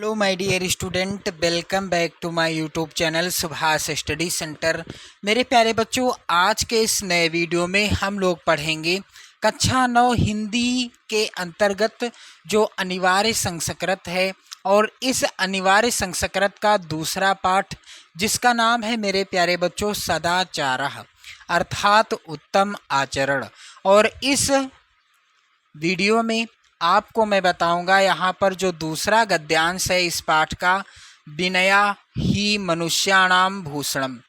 Hello my dear student, welcome back to my YouTube channel Subhash study centre. मेरे प्यारे बच्चों, आज के इस नए वीडियो में हम लोग पढ़ेंगे कक्षा 9 हिंदी के अंतर्गत जो अनिवार्य संस्कृत है और इस अनिवार्य संस्कृत का दूसरा पाठ जिसका नाम है मेरे प्यारे बच्चों सदाचारः अर्थात उत्तम आचरण। और इस वीडियो में आपको मैं बताऊंगा यहाँ पर जो दूसरा गद्यांश है इस पाठ का, विनया ही मनुष्याणाम भूषणम।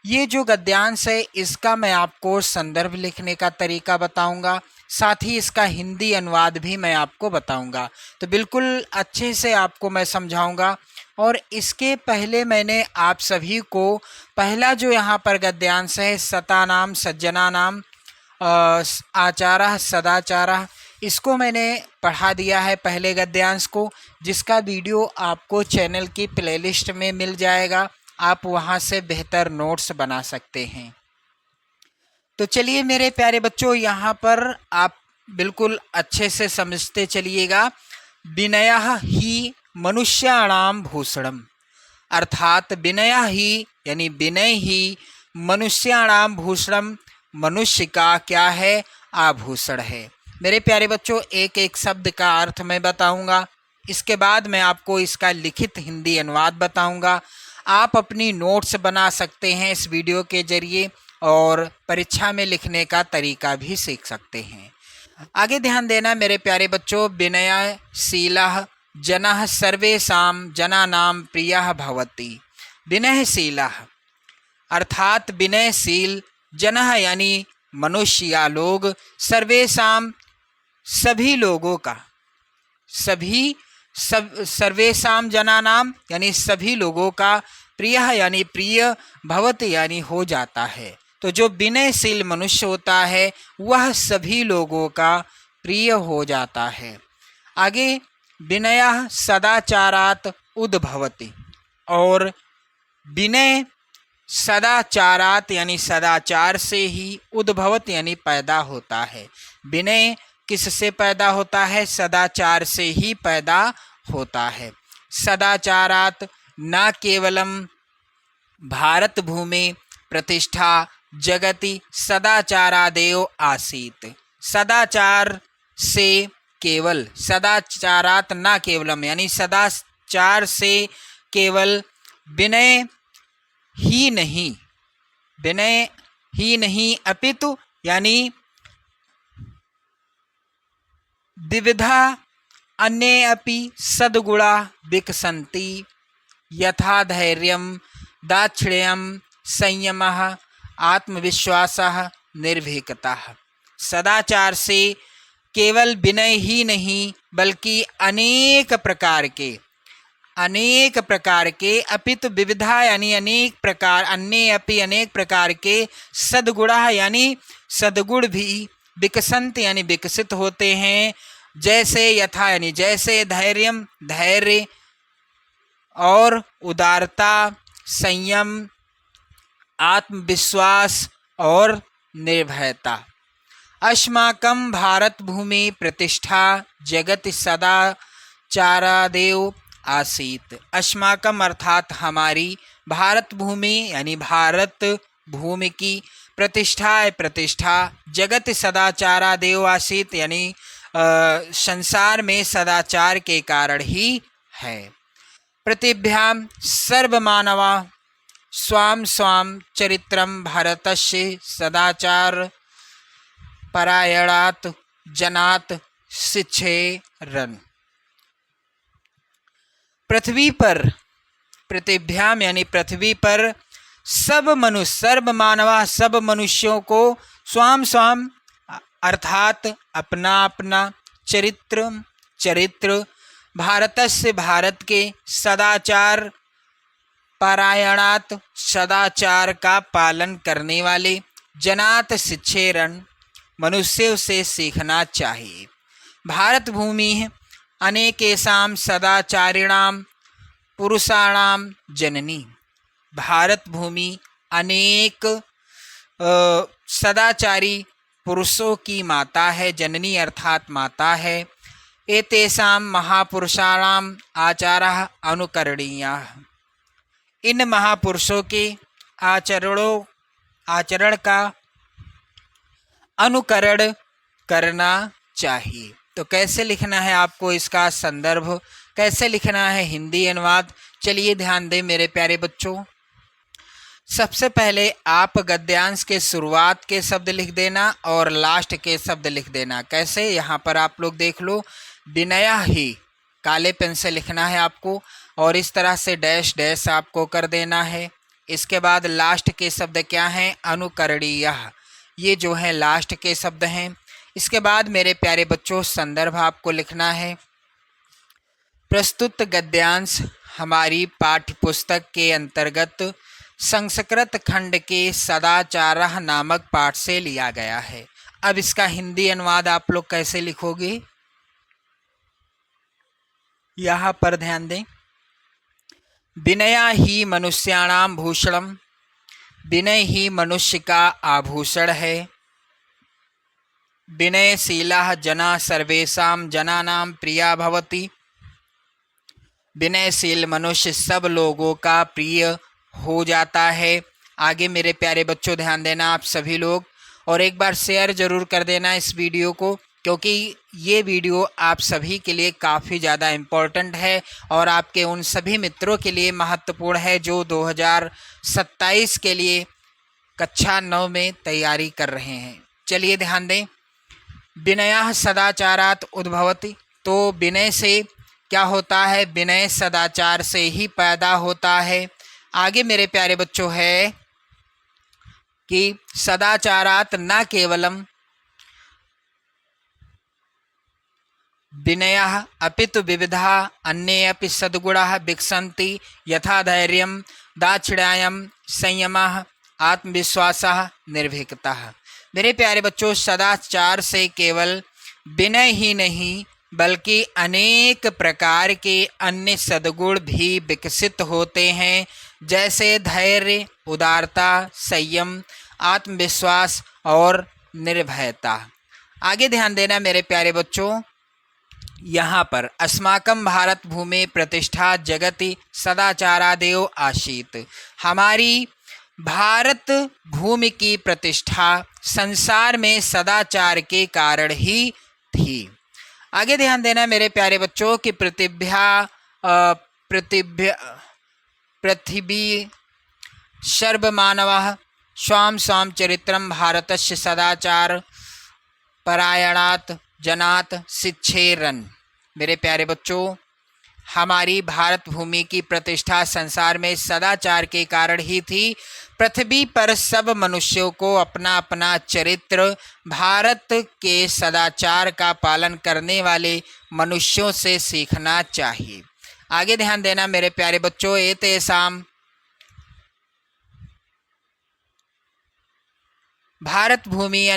ये जो गद्यांश है इसका मैं आपको संदर्भ लिखने का तरीका बताऊंगा, साथ ही इसका हिंदी अनुवाद भी मैं आपको बताऊंगा। तो बिल्कुल अच्छे से आपको मैं समझाऊंगा। और इसके पहले मैंने आप सभी को पहला जो यहाँ पर गद्यांश है सतानाम सज्जनानाम आचारः सदाचारः, इसको मैंने पढ़ा दिया है पहले गद्यांश को, जिसका वीडियो आपको चैनल की प्लेलिस्ट में मिल जाएगा। आप वहां से बेहतर नोट्स बना सकते हैं। तो चलिए मेरे प्यारे बच्चों, यहाँ पर आप बिल्कुल अच्छे से समझते चलिएगा। विनयः ही मनुष्याणाम भूषणम, अर्थात विनय ही यानी विनय ही मनुष्याणाम भूषणम, मनुष्य का क्या है, आभूषण है। मेरे प्यारे बच्चों, एक एक शब्द का अर्थ मैं बताऊंगा, इसके बाद मैं आपको इसका लिखित हिंदी अनुवाद बताऊंगा। आप अपनी नोट्स बना सकते हैं इस वीडियो के जरिए और परीक्षा में लिखने का तरीका भी सीख सकते हैं। आगे ध्यान देना मेरे प्यारे बच्चों। विनयशीलः जनः सर्वेषां जनानां प्रियः भवति। विनयशीलः अर्थात विनयशील, जनः यानी मनुष्य या लोग, सर्वेषां सभी लोगों का, सर्वेषां जनानां यानी सभी लोगों का, प्रियः यानी प्रिय, भवति यानी हो जाता है। तो जो विनयशील मनुष्य होता है वह सभी लोगों का प्रिय हो जाता है। आगे विनयः सदाचारात् उद्भवति, और विनय सदाचारात यानी सदाचार से ही, उद्भवत यानी पैदा होता है। विनय किससे पैदा होता है? सदाचार से ही पैदा होता है। सदाचारात न केवलम भारत भूमि प्रतिष्ठा जगति सदाचारादेव आसीत। सदाचार से केवल, सदाचारात न केवलम यानी सदाचार से केवल विनय ही नहीं, विनय ही नहीं अपितु यानी विविधा अन्ये अपि सद्गुणा विकसन्ति, यथा धैर्यं दाक्षिण्यं संयमः आत्मविश्वासः निर्भीकता। सदाचार से केवल विनय ही नहीं बल्कि अनेक प्रकार के अपितु विविधा यानी अनेक प्रकार, अन्य अपि अनेक प्रकार के सद्गुणा यानी सद्गुण भी, विकसंत यानी विकसित होते हैं। जैसे यथा यानी जैसे, धैर्यम धैर्य और उदारता, संयम आत्मविश्वास और निर्भयता। अस्माकं भारत भूमि प्रतिष्ठा जगत सदाचारादेव आसीत। अस्माकम अर्थात हमारी, भारत भूमि यानी भारत भूमि की, प्रतिष्ठा है प्रतिष्ठा, जगत सदाचारादेव आसीत यानी संसार में सदाचार के कारण ही है। पृथिव्यां सर्वमानवा स्वाम स्वाम चरित्रं भारतस्य सदाचार परायणात् जनात् शिक्षेरन्। पृथ्वी पर, पृथिव्याम यानी पृथ्वी पर, सब मनुष्य, सर्व मानवा सब मनुष्यों को, स्वाम स्वाम अर्थात अपना अपना, चरित्र भारतस्य भारत के, सदाचार परायणात् सदाचार का पालन करने वाले, जनात शिक्षेरन् मनुष्यों से सीखना चाहिए। भारत भूमि अनेकेषां सदाचारिणां पुरुषाणां जननी। भारत भूमि अनेक सदाचारी पुरुषों की माता है, जननी अर्थात माता है। एतेषां महापुरुषाणाम् आचारः अनुकरणीयः। इन महापुरुषों के आचरण का अनुकरण करना चाहिए। तो कैसे लिखना है आपको, इसका संदर्भ कैसे लिखना है, हिंदी अनुवाद, चलिए ध्यान दें मेरे प्यारे बच्चों। सबसे पहले आप गद्यांश के शुरुआत के शब्द लिख देना और लास्ट के शब्द लिख देना। कैसे, यहाँ पर आप लोग देख लो, विनया ही काले पेन से लिखना है आपको और इस तरह से डैश डैश आपको कर देना है। इसके बाद लास्ट के शब्द क्या हैं, अनुकरणीय, ये जो है लास्ट के शब्द हैं। इसके बाद मेरे प्यारे बच्चों संदर्भ आपको लिखना है। प्रस्तुत गद्यांश हमारी पाठ्य पुस्तक के अंतर्गत संस्कृत खंड के सदाचारः नामक पाठ से लिया गया है। अब इसका हिंदी अनुवाद आप लोग कैसे लिखोगे, यहाँ पर ध्यान दें। विनया ही मनुष्याणाम भूषणम, विनय ही मनुष्य का आभूषण है। विनयशीलः जना सर्वेषां जनानां प्रिया भवति, विनयशील मनुष्य सब लोगों का प्रिय हो जाता है। आगे मेरे प्यारे बच्चों ध्यान देना आप सभी लोग, और एक बार शेयर ज़रूर कर देना इस वीडियो को, क्योंकि ये वीडियो आप सभी के लिए काफ़ी ज़्यादा इम्पोर्टेंट है और आपके उन सभी मित्रों के लिए महत्वपूर्ण है जो 2027 के लिए कक्षा 9 में तैयारी कर रहे हैं। चलिए ध्यान दें। विनयः सदाचारात् उद्भवति, तो विनय से क्या होता है, विनय सदाचार से ही पैदा होता है। आगे मेरे प्यारे बच्चों है कि सदाचारात् न केवलम विनयः अपितु विविधा अन्ये अपि सद्गुणाः विकसन्ति, यथा धैर्यं दाक्षिणायं संयमः आत्मविश्वासः निर्भीकता। मेरे प्यारे बच्चों सदाचार से केवल विनय ही नहीं बल्कि अनेक प्रकार के अन्य सद्गुण भी विकसित होते हैं, जैसे धैर्य, उदारता, संयम, आत्मविश्वास और निर्भयता। आगे ध्यान देना मेरे प्यारे बच्चों, यहाँ पर अस्माकं भारत भूमि प्रतिष्ठा जगति सदाचारादेव आसीत, हमारी भारत भूमि की प्रतिष्ठा संसार में सदाचार के कारण ही थी। आगे ध्यान देना मेरे प्यारे बच्चों कि पृथ्वी सर्वमानवः स्वां स्वां चरित्रं भारतस्य सदाचार परायणात् जनात् शिक्षेरन्। मेरे प्यारे बच्चों हमारी भारत भूमि की प्रतिष्ठा संसार में सदाचार के कारण ही थी। पृथ्वी पर सब मनुष्यों को अपना अपना चरित्र भारत के सदाचार का पालन करने वाले मनुष्यों से सीखना चाहिए। आगे ध्यान देना मेरे प्यारे बच्चों, एतेषां भारत भूमि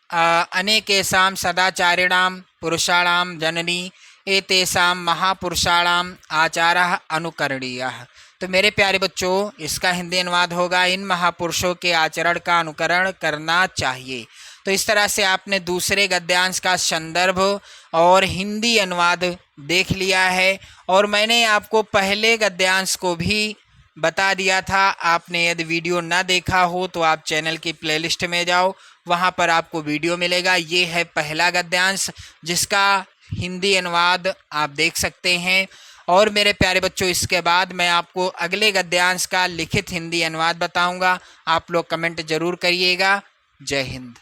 अनेकेषां सदाचारिणां पुरुषाणां जननी एतेषां महापुरुषाणाम आचारः अनुकरणीयः। तो मेरे प्यारे बच्चों इसका हिंदी अनुवाद होगा, इन महापुरुषों के आचरण का अनुकरण करना चाहिए। तो इस तरह से आपने दूसरे गद्यांश का संदर्भ और हिंदी अनुवाद देख लिया है, और मैंने आपको पहले गद्यांश को भी बता दिया था। आपने यदि वीडियो ना देखा हो तो आप चैनल की प्लेलिस्ट में जाओ, वहाँ पर आपको वीडियो मिलेगा। ये है पहला गद्यांश जिसका हिंदी अनुवाद आप देख सकते हैं। और मेरे प्यारे बच्चों इसके बाद मैं आपको अगले गद्यांश का लिखित हिंदी अनुवाद बताऊंगा। आप लोग कमेंट ज़रूर करिएगा। जय हिंद।